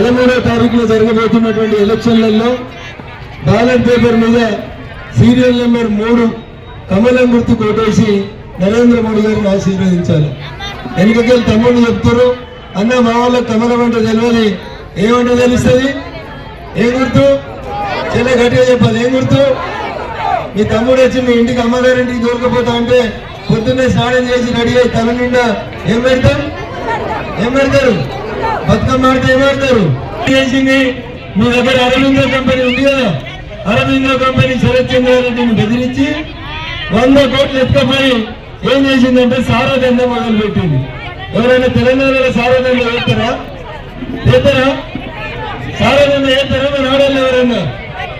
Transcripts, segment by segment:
13వ తారీఖున జరగబోతున్నటువంటి ఎలక్షన్లలో ballot paper మీద సీరియల్ నెంబర్ 3 కమలం గుర్తు కోటేసి నరేంద్ర మోడీ గారిని ఆశీర్వదించాలి. వెనుకకెళ్ళి తమ్ముడు చెప్తారు, అన్న మా వాళ్ళకి కమలం అంటే తెలియదు, ఏమంటే తెలుస్తుంది? ఏం గుర్తు? చాలా గట్టిగా చెప్పాలి. ఏం గుర్తు? మీ తమ్ముడు వచ్చి మీ ఇంటికి అమ్మగారింటికి దొరకపోతా అంటే పొద్దున్నే స్నానం చేసి రెడీ అయ్యి తల నిండా ఏం పెడతారు? బతుకమ్మ ఆడితే ఏం ఆడతారు? చేసింది మీ దగ్గర అరవిందో కంపెనీ ఉంది కదా, అరవిందో కంపెనీ శరత్ చంద్రారెడ్డిని బెదిరించి 100 కోట్లు ఎత్తుకపోయి ఏం చేసిందంటే సారా దందా మొదలు పెట్టింది. ఎవరైనా తెలంగాణలో సారా దందా వేస్తారా? సారా దందా వేస్తారా? మన ఆడవాళ్ళు ఎవరైనా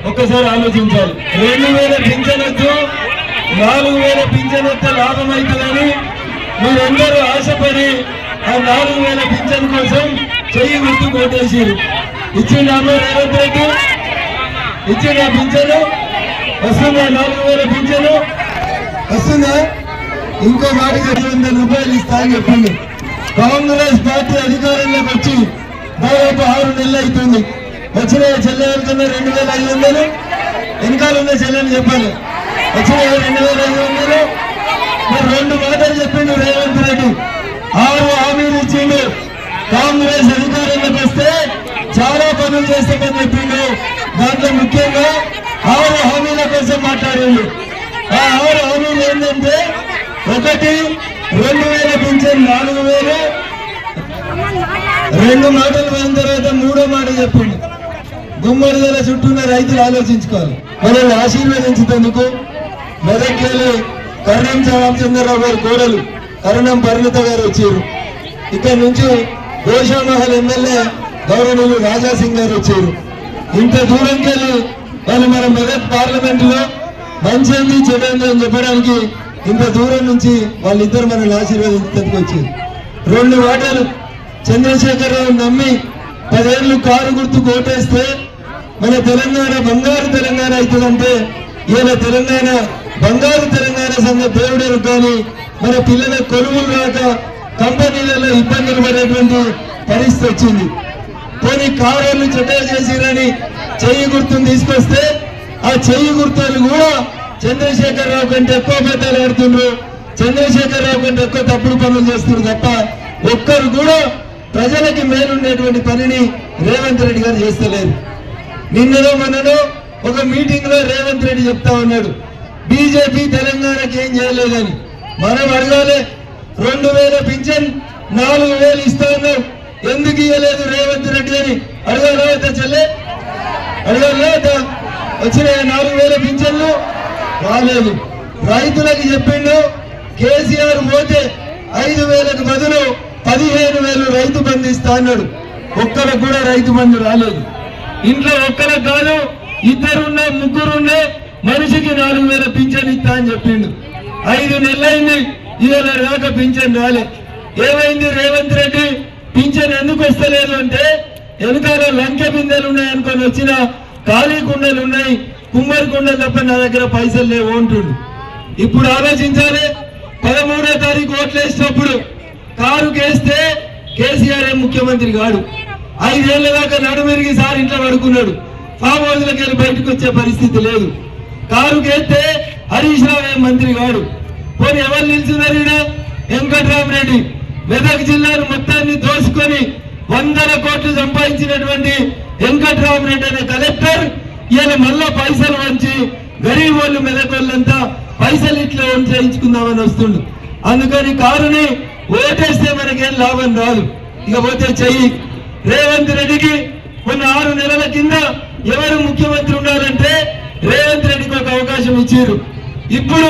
ఒక్కసారి ఆలోచించాలి. 2000 పింఛన్ వద్దు, 4000 పింఛన్ వస్తే లాభం అవుతుందని మీరందరూ ఆశపడి ఆ 4000 పింఛన్ కోసం చెయ్యి గుర్తు కొట్టేసారు. ఇచ్చింది అమ్మ రేవంత్ రెడ్డి, ఇచ్చింది ఆ పింఛను వస్తుందా? 4000 పింఛను వస్తుందా? ఇంకో వాటికి 200 రూపాయలు ఇస్తా అని చెప్పింది. కాంగ్రెస్ పార్టీ అధికారంలోకి వచ్చి దాదాపు 6 నెలలు అవుతుంది. వచ్చిన చెల్లెల కన్నా 2500 వెనకాల ఉన్న చెల్లెని చెప్పాలి. వచ్చిన 2500 మరి 2 మాటలు చెప్పిండు రేవంత్ రెడ్డి. 6 హామీలు ఇచ్చిండు. కాంగ్రెస్ అధికారంలోకి వస్తే చాలా పనులు చేస్తామని చెప్పిండు. దాంట్లో ముఖ్యంగా 6 హామీల కోసం మాట్లాడిండు. ఆ 6 హామీలు ఏంటంటే, 1 2000 పింఛన్ 4000. 2 మాటలు పోయిన తర్వాత 3వ మాట చెప్పిండు. గుమ్మడి ధర చుట్టూ ఉన్న రైతులు ఆలోచించుకోవాలి. మనల్ని ఆశీర్వదించేందుకు మెదక్కెళ్ళి కరణం రామచంద్రరావు గారి కోడలు కరణం పరిణిత గారు వచ్చారు. ఇక్కడ నుంచి గోషామహల్ ఎమ్మెల్యే గౌరవనీయులు రాజాసింగ్ గారు వచ్చారు. ఇంత దూరంకి వెళ్ళి వాళ్ళు మన మెదక్ పార్లమెంటులో మంచి చెడైంది అని చెప్పడానికి ఇంత దూరం నుంచి వాళ్ళిద్దరు మనల్ని ఆశీర్వదించేందుకు వచ్చారు. 2 మాటలు చంద్రశేఖరరావు నమ్మి 10 ఏళ్ళు కారు గుర్తు కోటేస్తే మన తెలంగాణ బంగారు తెలంగాణ అవుతుందంటే ఇలా తెలంగాణ బంగారు తెలంగాణ సంగతి దేవుడు కానీ మన పిల్లల కొలువులు రాక కంపెనీలలో ఇబ్బందులు పడేటువంటి పరిస్థితి వచ్చింది. పోనీ కారులు చెడ్డ చేసిరని చెయ్యి గుర్తును తీసుకొస్తే ఆ చెయ్యి గుర్తులు కూడా చంద్రశేఖరరావు కంటే ఎక్కువ అబద్ధాలు ఆడుతుండ్రు, చంద్రశేఖరరావు కంటే ఎక్కువ తప్పుడు పనులు చేస్తున్నారు తప్ప ఒక్కరు కూడా ప్రజలకి మేలుండేటువంటి పనిని రేవంత్ రెడ్డి గారు చేస్తలేరు. నిన్ననో మొన్ననో ఒక మీటింగ్ లో రేవంత్ రెడ్డి చెప్తా ఉన్నాడు, బీజేపీ తెలంగాణకి ఏం చేయలేదని. మనం అడగాలి, 2000 పింఛన్ 4000 ఇస్తా ఉన్నారు, ఎందుకు ఇవ్వలేదు రేవంత్ రెడ్డి అని అడగాలి. చెల్లె అడగాలి. వచ్చిన 4000 పింఛన్లు రాలేదు. రైతులకు చెప్పిండు, కేసీఆర్ పోతే 5000కు బదులు 15000 రైతు బంధు ఇస్తా అన్నాడు. ఒక్కరికి కూడా రైతు బంధు రాలేదు. ఇంట్లో ఒక్కరికి కాదు, 2 ఉన్నా 3 ఉన్నా మనిషికి 4000 పింఛన్ ఇస్తా అని చెప్పిండు. 5 నెలలైంది, ఇవాళ రాక పింఛన్ రాలే. ఏమైంది రేవంత్ రెడ్డి? పింఛన్ ఎందుకు వస్తలేదు అంటే, వెనకాల లంక బిందెలు ఉన్నాయనుకొని వచ్చిన ఖాళీ కుండలు ఉన్నాయి, కుమ్మరి కుండలు తప్ప నా దగ్గర పైసలు లేవు అంటుండు. ఇప్పుడు ఆలోచించాలి, 13వ తారీఖు ఓట్లు వేసినప్పుడు కారు కేస్తే కేసీఆర్ ముఖ్యమంత్రి కాడు. 5 ఏళ్ల దాకా నడుమిరిగి సార్ ఇంట్లో పడుకున్నాడు. ఫామ్ హౌస్లకు వెళ్ళి బయటకు వచ్చే పరిస్థితి లేదు. కారు కేస్తే హరీష్ రావు మంత్రి కాడు. పోనీ ఎవరు నిల్చున్నారు? వెంకట్రామరెడ్డి మెదక్ జిల్లాను మొత్తాన్ని దోసుకొని 100 కోట్లు సంపాదించినటువంటి వెంకట్రామరెడ్డి అనే కలెక్టర్ ఈయన మళ్ళా పైసలు వంచి గరీబ్ వాళ్ళు మెదక్ వాళ్ళంతా పైసలు ఇట్లా చేయించుకుందామని వస్తుండు. అందుకని కారుని ఓటేస్తే మనకేం లాభం రాదు. ఇక పోతే చెయ్యి. రేవంత్ రెడ్డికి కొన్ని 6 నెలల కింద ఎవరు ముఖ్యమంత్రి ఉండాలంటే రేవంత్ రెడ్డికి ఒక అవకాశం ఇచ్చారు. ఇప్పుడు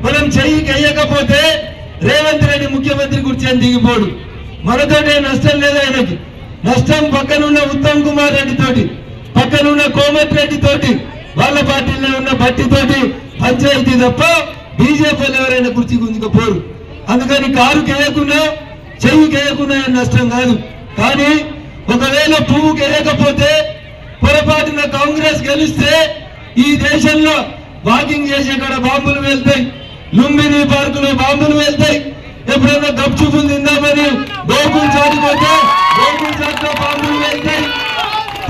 మనం చెయ్యికి వేయకపోతే రేవంత్ రెడ్డి ముఖ్యమంత్రి కూర్చొని దిగిపోడు. మనతోటే నష్టం లేదు ఆయనకి. నష్టం పక్కనున్న ఉత్తమ్ కుమార్ రెడ్డి తోటి, పక్కనున్న కోమటి రెడ్డి తోటి, వాళ్ళ పార్టీలో ఉన్న బట్టితోటి పంచాయతీ తప్ప బీజేపీలు ఎవరైనా కుర్చీ గుంజుకపోరు. అందుకని కారు కేయకున్నా చెయ్యి కేయకున్నా నష్టం కాదు. కానీ ఒకవేళ పువ్వు కేయకపోతే పొరపాటున కాంగ్రెస్ గెలిస్తే ఈ దేశంలో వాకింగ్ చేసే కాడ బాంబులు వెళ్తాయి, లుంబిని పార్కులో బాంబులు వెళ్తాయి. ఎప్పుడైనా గప్చుపులు తిందామని గోకుల్ చాటుపోతే గోకుల్ చాట్లో బాంబులు వెళ్తాయి.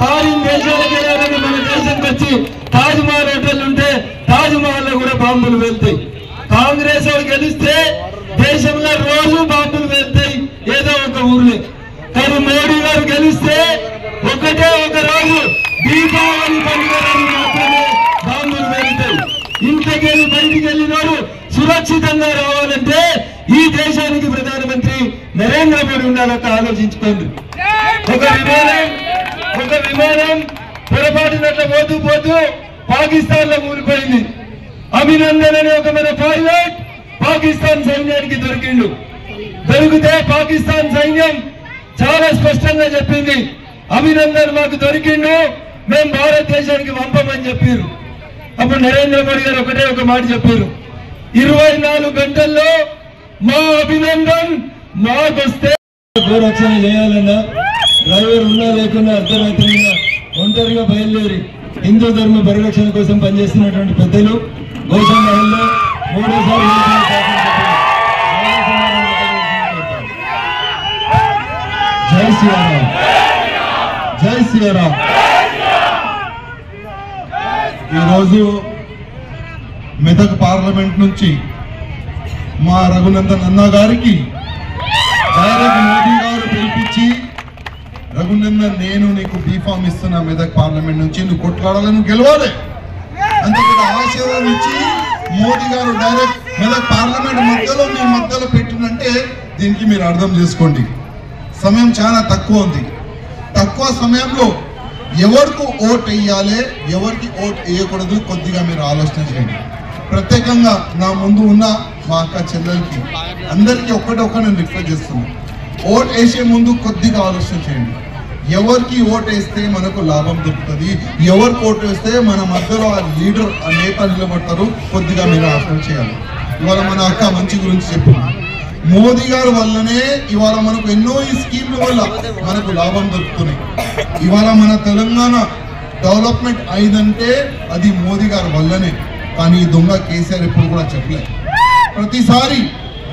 ఫారిన్ దేశాలకు వెళ్ళాలని మన దేశంకి వచ్చి తాజ్ మహల్ హోటల్ ఉంటే తాజ్ మహల్ లో కూడా బాంబులు వెళ్తాయి. కాంగ్రెస్ వాళ్ళు గెలిస్తే దేశంలో రోజు బాంబులు వెళ్తాయి ఏదో ఒక ఊర్లో. కానీ మోడీ గారు గెలిస్తే ఒకటే ఒక రోజు దీపావళి పండుగ మాత్రమే బాంబులు వెళ్తాయి. ఇంటికెళ్ళి బయటికి వెళ్ళినోడు సురక్షితంగా రావాలంటే ఈ దేశానికి ప్రధానమంత్రి నరేంద్ర మోడీ ఉండాలట. ఆలోచించుకోండి. ఒక విమానం పొరపాటునట్ల పోతూ పాకిస్తాన్ లో కూలిపోయింది. అభినందన్ అనే ఒక మన పైలట్ పాకిస్తాన్ సైన్యానికి దొరికిండు. దొరికితే పాకిస్తాన్ సైన్యం చాలా స్పష్టంగా చెప్పింది, అభినందన్ మాకు దొరికిండు, మేము భారతదేశానికి పంపమని చెప్పారు. అప్పుడు నరేంద్ర మోడీ గారు ఒకటే ఒక మాట చెప్పారు, 24 గంటల్లో మా అభినందన్ మాకొస్తే. గోరక్షణ చేయాలన్నా డ్రైవర్ ఉన్నా లేకున్నా అర్ధరాత్రి ఒంటరిగా బయలుదేరి హిందూ ధర్మ పరిరక్షణ కోసం పనిచేస్తున్నటువంటి పెద్దలు గోశాల మహల్లో మూడోసారి జై శ్రీరామ్, జై శ్రీరామ్. ఈరోజు మెదక్ పార్లమెంట్ నుంచి మా రఘునందన్ అన్న గారికి డైరెక్ట్ మోదీ గారు పిలిపించి, రఘునందన్ నేను నీకు బీఫామ్ ఇస్తున్నా మెదక్ పార్లమెంట్ నుంచి, నువ్వు కొట్లాడాలని నువ్వు గెలవాలి అంతే కదా ఆశీర్వాదం ఇచ్చి మోదీ గారు డైరెక్ట్ మెదక్ పార్లమెంట్ మధ్యలో మీ మధ్యలో పెట్టినంటే దీనికి మీరు అర్థం చేసుకోండి. సమయం చాలా తక్కువ ఉంది. తక్కువ సమయంలో ఎవరికి ఓట్ వేయాలి, ఎవరికి ఓట్ వేయకూడదు కొద్దిగా మీరు ఆలోచన చేయండి. ప్రత్యేకంగా నా ముందు ఉన్న మా అక్క చెల్లెలకి అందరికీ ఒక్కటే నేను రిక్వెస్ట్ చేస్తున్నాను, ఓట్ వేసే ముందు కొద్దిగా ఆలోచన చేయండి. ఎవరికి ఓట్ వేస్తే మనకు లాభం దొరుకుతుంది, ఎవరికి ఓట్ వేస్తే మన మధ్యలో ఆ లీడర్ ఆ నేత నిలబడతారు, కొద్దిగా మీరు ఆలోచన చేయాలి. ఇవాళ మన అక్క మంచి గురించి చెప్పింది, మోదీ గారి వల్లనే ఇవాళ మనకు ఎన్నో ఈ స్కీమ్ల వల్ల మనకు లాభం దొరుకుతున్నాయి. ఇవాళ మన తెలంగాణ డెవలప్మెంట్ అయిందంటే అది మోదీ గారి వల్లనే. కానీ ఈ దొంగ కేసీఆర్ ఎప్పుడు కూడా చెప్పలేదు. ప్రతిసారి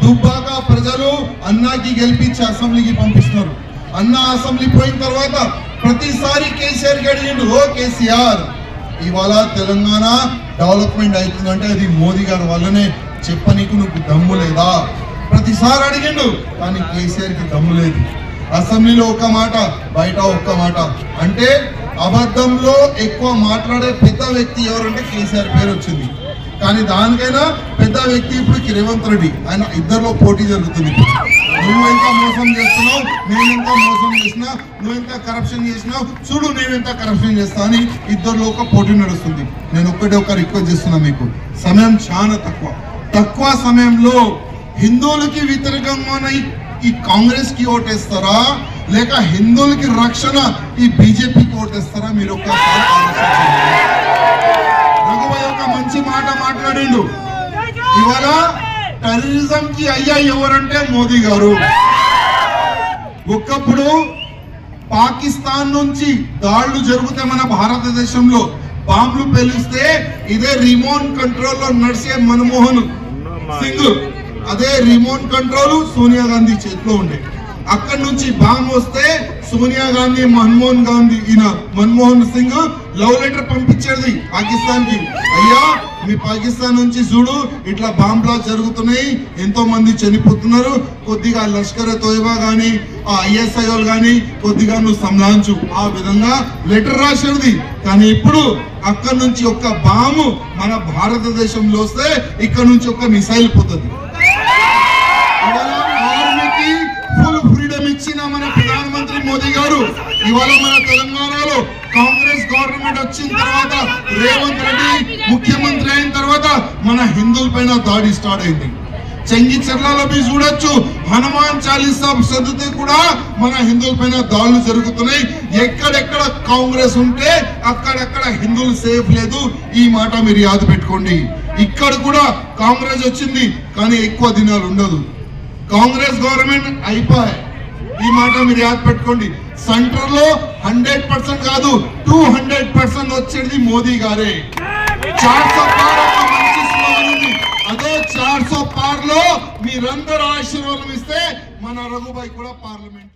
దుబ్బాక ప్రజలు అన్నాకి గెలిపించి అసెంబ్లీకి పంపిస్తున్నారు. అన్న అసెంబ్లీ పోయిన తర్వాత ప్రతిసారి కేసీఆర్ అడిగిండు, ఓ కేసీఆర్ ఇవాళ తెలంగాణ డెవలప్మెంట్ అవుతుందంటే అది మోదీ గారి వల్లనే, చెప్పనీకు నువ్వు దమ్ము లేదా? ప్రతిసారి అడిగిండు, కానీ కేసీఆర్ కి దమ్ము లేదు. అసెంబ్లీలో ఒక మాట, బయట ఒక్క మాట. అంటే అబద్ధంలో ఎక్కువ మాట్లాడే పెద్ద వ్యక్తి ఎవరంటే కేసీఆర్ పేరు వచ్చింది. కానీ దానికైనా పెద్ద వ్యక్తి ఇప్పుడు రేవంత్ రెడ్డి. ఆయన ఇద్దరిలో పోటీ జరుగుతుంది. నువ్వు ఎంత మోసం చేస్తున్నావు, నేను ఎంత మోసం చేసినా, నువ్వు ఎంత కరప్షన్ చేసినావు, చూడు నేను ఎంత కరప్షన్ చేస్తా అని ఇద్దరిలో ఒక పోటీ నడుస్తుంది. నేను ఒక రిక్వెస్ట్ చేస్తున్నా, మీకు సమయం చాలా తక్కువ సమయంలో హిందువులకి వ్యతిరేకంగా ఈ కాంగ్రెస్ కి ఓటేస్తారా లేక హిందువులకి రక్షణ ఈ బీజేపీకి ఓటేస్తారా? మీరు ఒక్కసారి ఆలోచించండి. రఘుభాయ్ ఒక మంచి మాట మాట్లాడిండు. ఇవాళ టెర్రరిజం కి అయ్యా ఎవరంటే మోదీ గారు. ఒకప్పుడు పాకిస్తాన్ నుంచి దాడులు జరిగితే మన భారతదేశంలో బాంబులు పేలిస్తే ఇదే రిమోట్ కంట్రోల్ లో నడిచే మన్మోహన్ సింగ్, అదే రిమోట్ కంట్రోల్ సోనియా గాంధీ చేతిలో ఉండే. అక్కడి నుంచి బాంబు వస్తే సోనియా గాంధీ మన్మోహన్ సింగ్ లవ్ లెటర్ పంపించేది పాకిస్తాన్ కి, అయ్యా మీ పాకిస్తాన్ నుంచి చూడు ఇట్లా బాంబ్ బ్లాస్ట్ జరుగుతున్నాయి, ఎంతో మంది చనిపోతున్నారు, కొద్దిగా లష్కర్ తోయబా గానీ ఆ ISI వాళ్ళు గానీ కొద్దిగా నువ్వు సంలాంచు, ఆ విధంగా లెటర్ రాసేది. కానీ ఇప్పుడు అక్కడి నుంచి ఒక్క బాంబు మన భారతదేశంలో వస్తే ఇక్కడ నుంచి ఒక మిసైల్ పోతుంది. ఆర్మీకి ఫుల్ ఫ్రీడమ్ ఇచ్చిన మన ప్రధానమంత్రి మోదీ గారు ఇవాళ మన తెలంగాణలో కాంగ్రెస్ గవర్నమెంట్ వచ్చిన తర్వాత రేవంత్ రెడ్డి ముఖ్యమంత్రి అయిన తర్వాత మన హిందువుల పైన దాడి స్టార్ట్ అయింది. చెంగిచెర్లలో మీరు చూడొచ్చు, హనుమాన్ చాలీసా చదివితే కూడా మన హిందువుల పైన దాడులు జరుగుతున్నాయి. ఎక్కడెక్కడ కాంగ్రెస్ ఉంటే అక్కడెక్కడ హిందువులు సేఫ్ లేదు. ఈ మాట మీరు యాద పెట్టుకోండి. ఇక్కడ కూడా కాంగ్రెస్ వచ్చింది కానీ ఎక్కువ దినాలు ఉండదు. కాంగ్రెస్ గవర్నమెంట్ అయిపోయి, ఈ మాట మీరు యాద పెట్టుకోండి. సెంటర్ లో 100% కాదు 200% వచ్చేది మోదీ గారే. 400 పార్ ఒక మంచి స్లోగన్ ఉంది. అదే 400 పార్ లో మీరందరూ ఆశీర్వాదం ఇస్తే మన రఘుభాయ్ కూడా పార్లమెంట్